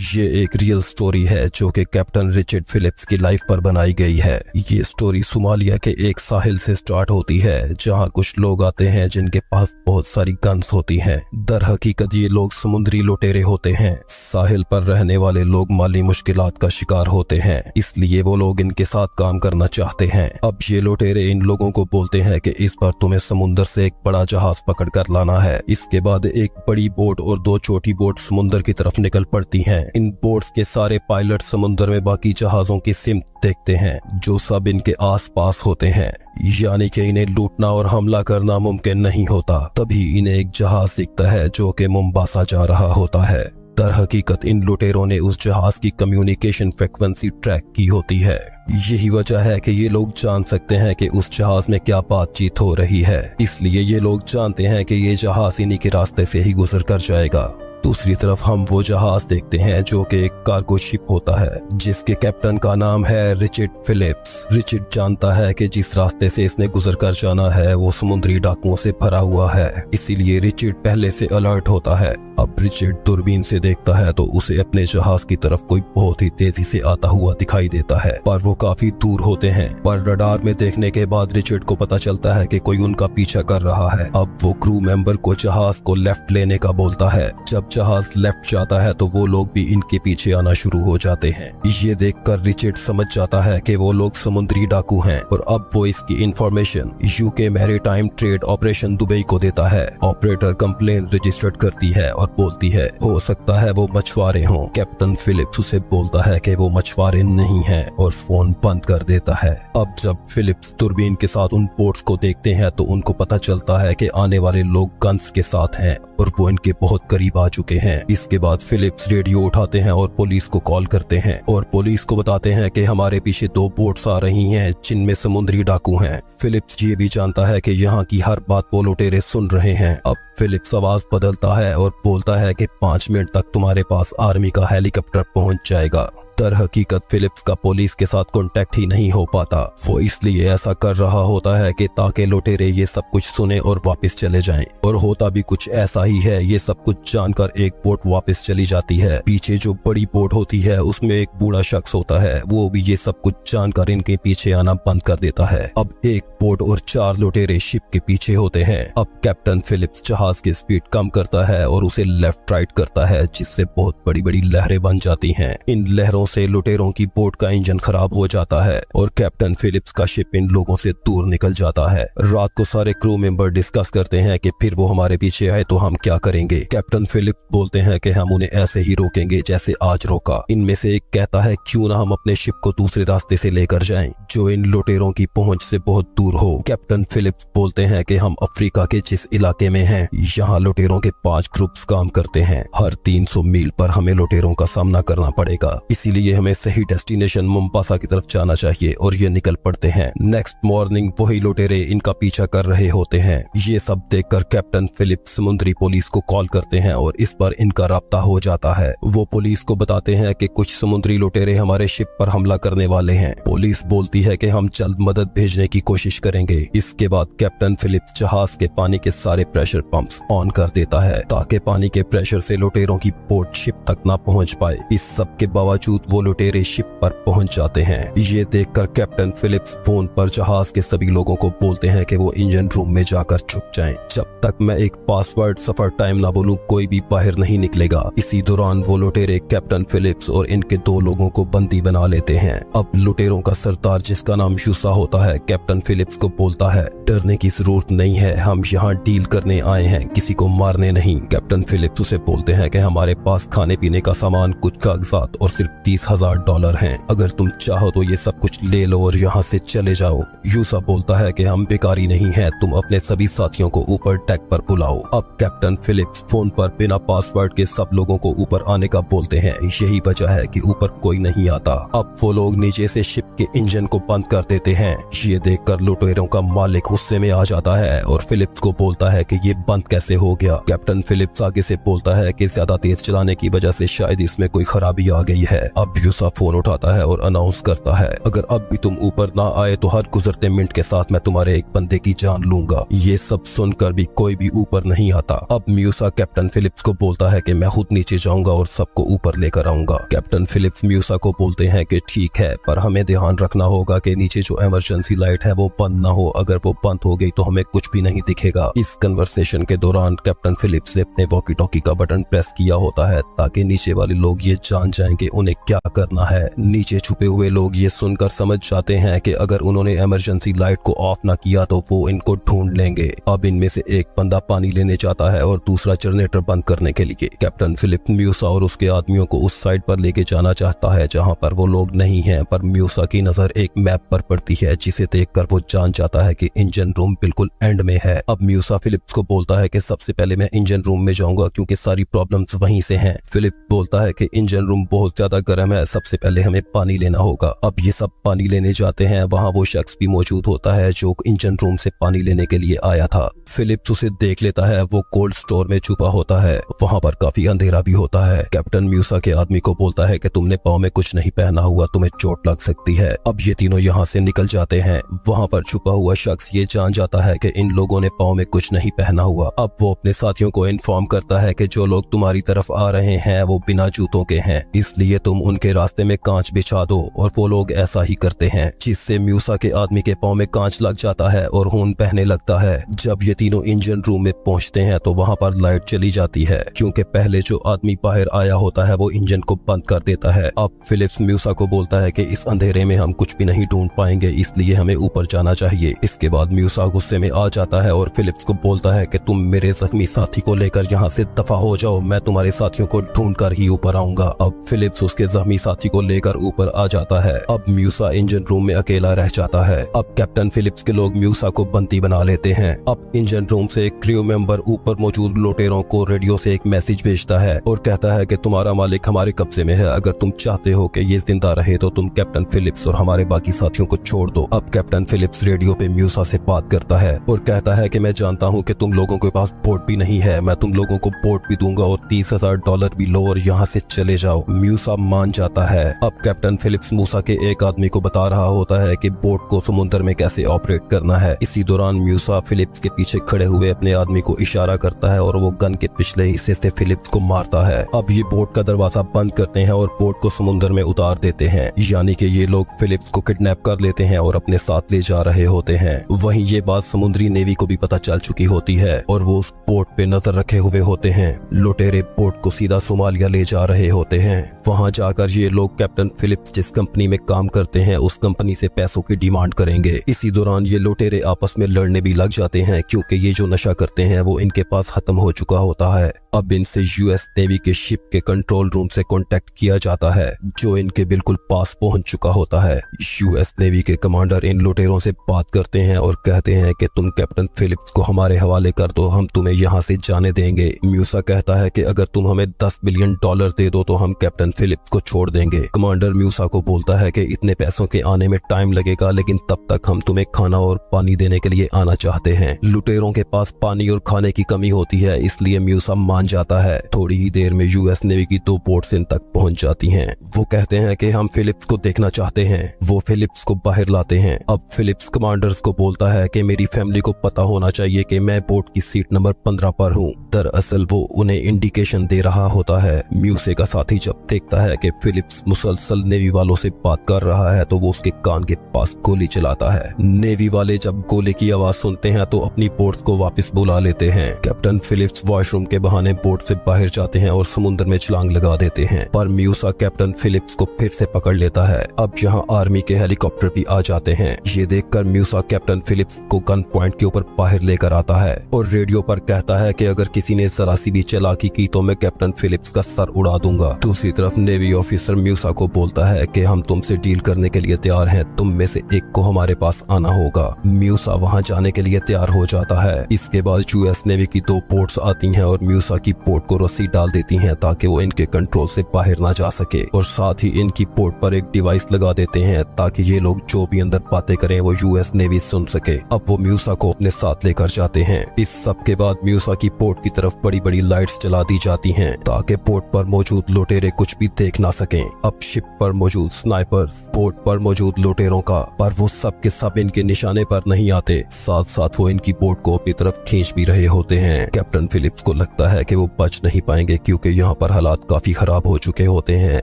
ये एक real story है जो कि कैप्टन रिचर्ड फिलिप्स की लाइफ पर बनाई गई है। ये स्टोरी सोमालिया के एक साहिल से स्टार्ट होती है जहां कुछ लोग आते हैं जिनके पास बहुत सारी गन्स होती हैं। दर हकीकत ये लोग समुद्री लुटेरे होते हैं। साहिल पर रहने वाले लोग माली मुश्किलात का शिकार होते हैं, इसलिए वो लोग इनके साथ काम करना चाहते हैं। अब ये लुटेरे इन लोगों को बोलते हैं कि इस बार तुम्हें समुद्र से एक बड़ा जहाज पकड़ कर लाना है। इसके बाद एक बड़ी बोट और दो छोटी बोट समुद्र की तरफ निकल पड़ती हैं। इन बोट्स के सारे पायलट समुद्र में बाकी जहाजों की सिमत देखते हैं जो सब इनके आसपास होते हैं, यानी कि इन्हें लूटना और हमला करना मुमकिन नहीं होता। तभी इन्हें एक जहाज दिखता है जो कि मुंबासा जा रहा होता है। दर हकीकत इन लुटेरों ने उस जहाज की कम्युनिकेशन फ्रीक्वेंसी ट्रैक की होती है। यही वजह है कि ये लोग जान सकते हैं कि उस जहाज में क्या बातचीत हो रही है, इसलिए ये लोग जानते हैं कि ये जहाज इन्हीं के रास्ते से ही गुजर कर जाएगा। दूसरी तरफ हम वो जहाज देखते हैं जो कि एक कार्गो शिप होता है जिसके कैप्टन का नाम है रिचर्ड फिलिप्स। रिचर्ड जानता है कि जिस रास्ते से इसने गुजर कर जाना है वो समुद्री डाकुओं से भरा हुआ है, इसीलिए रिचर्ड पहले से अलर्ट होता है। अब रिचर्ड दूरबीन से देखता है तो उसे अपने जहाज की तरफ कोई बहुत ही तेजी से आता हुआ दिखाई देता है, पर वो काफी दूर होते हैं। पर रडार में देखने के बाद रिचर्ड को पता चलता है कि कोई उनका पीछा कर रहा है। अब वो क्रू मेंबर को जहाज को लेफ्ट लेने का बोलता है। जब जहाज लेफ्ट जाता है तो वो लोग भी इनके पीछे आना शुरू हो जाते हैं। ये देखकर रिचर्ड समझ जाता है कि वो लोग समुद्री डाकू हैं और अब वो इसकी information UK maritime trade operation Dubai को देता है। ऑपरेटर कंप्लेन रजिस्टर्ड करती है और बोलती है हो सकता है वो मछुआरे हों। कैप्टन फिलिप्स उसे बोलता है कि वो मछुआरे नहीं हैं और फोन बंद कर देता है। अब जब फिलिप्स दूरबीन के साथ उन बोट्स को देखते हैं तो उनको पता चलता है कि आने वाले लोग गन्स के साथ हैं और वो इनके बहुत करीब आ चुके हैं। इसके बाद फिलिप्स रेडियो उठाते हैं और पुलिस को कॉल करते हैं और पुलिस को बताते हैं कि हमारे पीछे दो बोट्स आ रही हैं जिनमें समुद्री डाकू हैं। फिलिप्स ये भी जानता है कि यहाँ की हर बात वो लुटेरे सुन रहे हैं। अब फिलिप्स आवाज बदलता है और बोलता है कि 5 मिनट तक तुम्हारे पास आर्मी का हेलीकॉप्टर पहुंच जाएगा। दर हकीकत फिलिप्स का पुलिस के साथ कांटेक्ट ही नहीं हो पाता। वो इसलिए ऐसा कर रहा होता है कि ताकि लुटेरे ये सब कुछ सुने और वापस चले जाएं। और होता भी कुछ ऐसा ही है। ये सब कुछ जानकर एक बोट वापस चली जाती है। पीछे जो बड़ी बोट होती है उसमें एक बूढ़ा शख्स होता है, वो भी ये सब कुछ जानकर इनके पीछे आना बंद कर देता है। अब एक बोट और 4 लुटेरे शिप के पीछे होते हैं। अब कैप्टन फिलिप्स जहाज की स्पीड कम करता है और उसे लेफ्ट राइट करता है जिससे बहुत बड़ी बड़ी लहरें बन जाती हैं। इन लहरों से लुटेरों की बोट का इंजन खराब हो जाता है और कैप्टन फिलिप्स का शिप इन लोगों से दूर निकल जाता है। रात को सारे क्रू मेंबर डिस्कस करते हैं कि फिर वो हमारे पीछे आए तो हम क्या करेंगे। कैप्टन फिलिप्स बोलते हैं कि हम उन्हें ऐसे ही रोकेंगे जैसे आज रोका। इनमें से एक कहता है क्यों ना हम अपने शिप को दूसरे रास्ते से लेकर जाएं जो इन लुटेरों की पहुंच से बहुत दूर हो। कैप्टन फिलिप्स बोलते हैं कि हम अफ्रीका के जिस इलाके में हैं यहाँ लुटेरों के 5 ग्रुप्स काम करते हैं। हर 300 मील पर हमें लुटेरों का सामना करना पड़ेगा, इसीलिए हमें सही डेस्टिनेशन मुंबासा की तरफ जाना चाहिए। और ये निकल पड़ते हैं। नेक्स्ट मॉर्निंग वही लुटेरे इनका पीछा कर रहे होते हैं। ये सब देखकर कैप्टन फिलिप्स समुद्री पुलिस को कॉल करते हैं और इस पर इनका राब्ता हो जाता है। वो पुलिस को बताते हैं कि कुछ समुद्री लुटेरे हमारे शिप पर हमला करने वाले हैं। पुलिस बोलती है कि हम जल्द मदद भेजने की कोशिश करेंगे। इसके बाद कैप्टन फिलिप्स जहाज के पानी के सारे प्रेशर पंप्स ऑन कर देता है ताकि पानी के प्रेशर से लुटेरों की बोट शिप तक ना पहुंच पाए। इस सब के बावजूद वो लुटेरे शिप पर पहुंच जाते हैं। ये देखकर कैप्टन फिलिप्स फोन पर जहाज के सभी लोगों को बोलते हैं कि वो इंजन रूम में जाकर छुप जाएं। जब तक मैं एक पासवर्ड सफर टाइम ना बोलूं कोई भी बाहर नहीं निकलेगा। इसी दौरान वो लुटेरे कैप्टन फिलिप्स और इनके 2 लोगों को बंदी बना लेते हैं। अब लुटेरों का सरदार जिसका नाम यूसा होता है कैप्टन फिलिप्स को बोलता है डरने की जरूरत नहीं है, हम यहाँ डील करने आए हैं, किसी को मारने नहीं। कैप्टन फिलिप्स उसे बोलते हैं कि हमारे पास खाने पीने का सामान, कुछ कागजात और सिर्फ $30,000 हैं। अगर तुम चाहो तो ये सब कुछ ले लो और यहाँ से चले जाओ। यूसा बोलता है कि हम बेकारी नहीं हैं, तुम अपने सभी साथियों को ऊपर डेक पर बुलाओ। अब कैप्टन फिलिप्स फोन पर बिना पासवर्ड के सब लोगों को ऊपर आने का बोलते हैं। यही वजह है कि ऊपर कोई नहीं आता। अब वो लोग नीचे से शिप के इंजन को बंद कर देते हैं। ये देखकर लुटेरों का मालिक गुस्से में आ जाता है और फिलिप्स को बोलता है कि ये बंद कैसे हो गया। कैप्टन फिलिप्स आगे से बोलता है कि ज्यादा तेज चलाने की वजह से शायद इसमें कोई खराबी आ गई है। अब म्यूसा फोन उठाता है और अनाउंस करता है, अगर अब भी तुम ऊपर ना आए तो हर गुजरते मिनट के साथ मैं तुम्हारे एक बंदे की जान लूंगा। ये सब सुनकर भी कोई भी ऊपर नहीं आता। अब म्यूसा कैप्टन फिलिप्स को बोलता है कि मैं खुद नीचे जाऊंगा और सबको ऊपर लेकर आऊंगा। कैप्टन फिलिप्स म्यूसा को बोलते हैं कि ठीक है, पर हमें ध्यान रखना होगा कि नीचे जो इमरजेंसी लाइट है वो बंद ना हो। अगर वो बंद हो गई तो हमें कुछ भी नहीं दिखेगा। इस कन्वर्सेशन के दौरान कैप्टन फिलिप्स ने अपने वॉकी टॉकी का बटन प्रेस किया होता है ताकि नीचे वाले लोग ये जान जाएं कि उन्हें क्या करना है। नीचे छुपे हुए लोग ये सुनकर समझ जाते हैं कि अगर उन्होंने इमरजेंसी लाइट को ऑफ ना किया तो वो इनको ढूंढ लेंगे। अब इनमें से एक बंदा पानी लेने जाता है और दूसरा जनरेटर बंद करने के लिए। कैप्टन फिलिप म्यूसा और उसके आदमियों को उस साइड पर लेके जाना चाहता है जहां पर वो लोग नहीं हैं, पर म्यूसा की नजर एक मैप पर पड़ती है जिसे देखकर वो जान जाता है कि इंजन रूम बिल्कुल एंड में है। अब म्यूसा फिलिप्स को बोलता है कि सबसे पहले मैं इंजन रूम में जाऊंगा क्योंकि सारी प्रॉब्लम्स वहीं से हैं। फिलिप बोलता है कि इंजन रूम बहुत ज्यादा गर्म है, सबसे पहले हमें पानी लेना होगा। अब ये सब पानी लेने जाते हैं। वहाँ वो शख्स भी मौजूद होता है जो इंजन रूम से पानी लेने के लिए आया था। फिलिप्स उसे देख लेता है। वो कोल्ड स्टोर में छुपा होता है। वहाँ पर काफी अंधेरा भी होता है। कैप्टन म्यूसा के आदमी को बोलता है कि तुमने पाँव में कुछ नहीं पहना हुआ, तुम्हें चोट लग सकती है। अब ये तीनों यहाँ से निकल जाते हैं। वहाँ पर छुपा हुआ शख्स ये जान जाता है कि इन लोगों ने पाँव में कुछ नहीं पहना हुआ। अब वो अपने साथियों को इन्फॉर्म करता है कि जो लोग तुम्हारी तरफ आ रहे हैं वो बिना जूतों के हैं, इसलिए तुम उनके रास्ते में कांच बिछा दो। और वो लोग ऐसा ही करते हैं, जिससे म्यूसा के आदमी के पाँव में कांच लग जाता है और खून बहने लगता है। जब ये तीनों इंजन रूम में पहुंचते हैं तो वहाँ पर लाइट चली जाती है क्योंकि पहले जो आदमी बाहर आया होता है वो इंजन को बंद कर देता है। अब फिलिप्स म्यूसा को बोलता है कि इस अंधेरे में हम कुछ भी नहीं ढूंढ पाएंगे, इसलिए हमें ऊपर जाना चाहिए। इसके बाद म्यूसा गुस्से में आ जाता है और फिलिप्स को बोलता है कि तुम मेरे जख्मी साथी को लेकर यहाँ से दफा हो जाओ, मैं तुम्हारे साथियों को ढूंढ कर ही ऊपर आऊंगा। अब फिलिप्स उसके जख्मी साथी को लेकर ऊपर आ जाता है। अब म्यूसा इंजन रूम में अकेला रह जाता है। अब कैप्टन फिलिप्स के लोग म्यूसा को बंदी बना लेते हैं। अब इंजन रूम से एक क्रू मेंबर ऊपर मौजूद लुटेरों को रेडियो से एक मैसेज भेजता है और कहता है कि तुम्हारा मालिक हमारे कब्जे में है, अगर तुम चाहते हो कि ये जिंदा रहे तो तुम कैप्टन फिलिप्स और हमारे बाकी साथियों को छोड़ दो। अब कैप्टन फिलिप्स रेडियो पे म्यूसा से बात करता है और कहता है कि मैं जानता हूँ कि तुम लोगों के पास बोट भी नहीं है, मैं तुम लोगों को बोट भी दूंगा और $30,000 भी लो और यहाँ से चले जाओ। म्यूसा मान जाता है। अब कैप्टन फिलिप्स मूसा के एक आदमी को बता रहा होता है कि बोट को समुद्र में कैसे ऑपरेट करना है। इसी दौरान म्यूसा फिलिप्स के पीछे खड़े हुए अपने आदमी को इशारा करता है और वो गन के पिछले हिस्से से फिलिप्स को मारता है। अब ये बोट का दरवाजा बंद करते हैं और बोट को समुद्र में उतार देते हैं, यानी कि ये लोग फिलिप्स को किडनैप कर लेते हैं और अपने साथ ले जा रहे होते हैं। वहीं ये बात समुद्री नेवी को भी पता चल चुकी होती है और वो उस बोट पे नजर रखे हुए होते हैं। लुटेरे बोट को सीधा सोमालिया ले जा रहे होते हैं। वहां जाकर ये लोग कैप्टन फिलिप्स जिस कंपनी में काम करते हैं उस कंपनी से पैसों की डिमांड करेंगे। इसी दौरान ये लुटेरे आपस में लड़ने भी लग जाते हैं क्योंकि ये जो नशा करते हैं वो इनके पास खत्म हो चुका होता है। अब इनसे यूएस नेवी के शिप के कंट्रोल रूम से कांटेक्ट किया जाता है जो इनके बिल्कुल पास पहुंच चुका होता है। यूएस नेवी के कमांडर इन लुटेरों से बात करते हैं और कहते हैं कि तुम कैप्टन फिलिप्स को हमारे हवाले कर दो, हम तुम्हें यहाँ से जाने देंगे। म्यूसा कहता है कि अगर तुम हमें $10 बिलियन दे दो तो हम कैप्टन फिलिप्स को छोड़ देंगे। कमांडर म्यूसा को बोलता है कि इतने पैसों के आने में टाइम लगेगा, लेकिन तब तक हम तुम्हें खाना और पानी देने के लिए आना चाहते हैं। लुटेरों के पास पानी और खाने की कमी होती है, इसलिए म्यूसा मान जाता है। थोड़ी ही देर में यूएस नेवी की 2 बोट्स इन तक पहुंच जाती हैं। वो कहते हैं कि हम फिलिप्स को देखना चाहते हैं। वो फिलिप्स को बाहर लाते हैं। अब फिलिप्स कमांडर्स को बोलता है कि मेरी फैमिली को पता होना चाहिए कि मैं बोट की सीट नंबर 15 पर हूँ। दरअसल वो उन्हें इंडिकेशन दे रहा होता है। म्यूसे का साथी जब देखता है कि फिलिप्स मुसलसल नेवी वालों से बात कर रहा है तो वो उसके कान के पास गोली चलाता है। नेवी वाले जब गोली की आवाज सुनते हैं तो अपनी बोट को वापस बुला लेते हैं। कैप्टन फिलिप्स वॉशरूम के बहाने बोट से बाहर जाते हैं और समुद्र में छलांग लगा देते हैं, पर म्यूसा कैप्टन फिलिप्स को फिर से पकड़ लेता है। अब यहाँ आर्मी के हेलीकॉप्टर भी आ जाते हैं। ये देखकर म्यूसा कैप्टन फिलिप्स को गन पॉइंट के ऊपर बाहर लेकर आता है और रेडियो पर कहता है कि अगर किसी ने जरा सी भी चालाकी की तो मैं कैप्टन फिलिप्स का सर उड़ा दूंगा। दूसरी तरफ नेवी ऑफिसर म्यूसा को बोलता है कि हम तुमसे डील करने के लिए तैयार हैं, तुम में से एक को हमारे पास आना होगा। म्यूसा वहाँ जाने के लिए तैयार हो जाता है। इसके बाद यूएस नेवी की 2 बोट्स आती हैं और म्यूसा इनकी बोट को रस्सी डाल देती हैं ताकि वो इनके कंट्रोल से बाहर ना जा सके, और साथ ही इनकी बोट पर एक डिवाइस लगा देते हैं ताकि ये लोग जो भी अंदर बातें करें वो यूएस नेवी सुन सके। अब वो म्यूसा को अपने साथ लेकर जाते हैं। इस सब के बाद म्यूसा की बोट की तरफ बड़ी बड़ी लाइट्स जला दी जाती हैं ताकि बोट पर मौजूद लुटेरे कुछ भी देख ना सकें। अब शिप पर मौजूद स्नाइपर बोट पर मौजूद लुटेरों का पर वो सब के सब इनके निशाने पर नहीं आते, साथ साथ वो इनकी बोट को अपनी तरफ खींच भी रहे होते हैं। कैप्टन फिलिप्स को लगता है कि वो बच नहीं पाएंगे क्योंकि यहाँ पर हालात काफी खराब हो चुके होते हैं,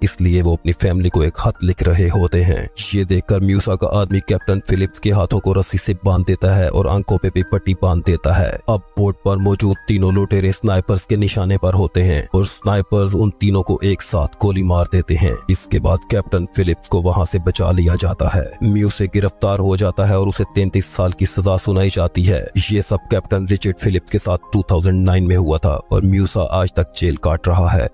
इसलिए वो अपनी फैमिली को एक खत लिख रहे होते हैं। ये देखकर म्यूसा का आदमी कैप्टन फिलिप्स के हाथों को रस्सी से बांध देता है और आंखों पे भी पट्टी बांध देता है। अब बोट पर मौजूद तीनों लुटेरे स्नाइपर्स के निशाने पर होते हैं और स्नाइपर्स उन तीनों को एक साथ गोली मार देते हैं। इसके बाद कैप्टन फिलिप्स को वहां से बचा लिया जाता है। म्यूसे गिरफ्तार हो जाता है और उसे 33 साल की सजा सुनाई जाती है। ये सब कैप्टन रिचर्ड फिलिप्स के साथ 2009 में हुआ था और म्यूसा आज तक जेल काट रहा है।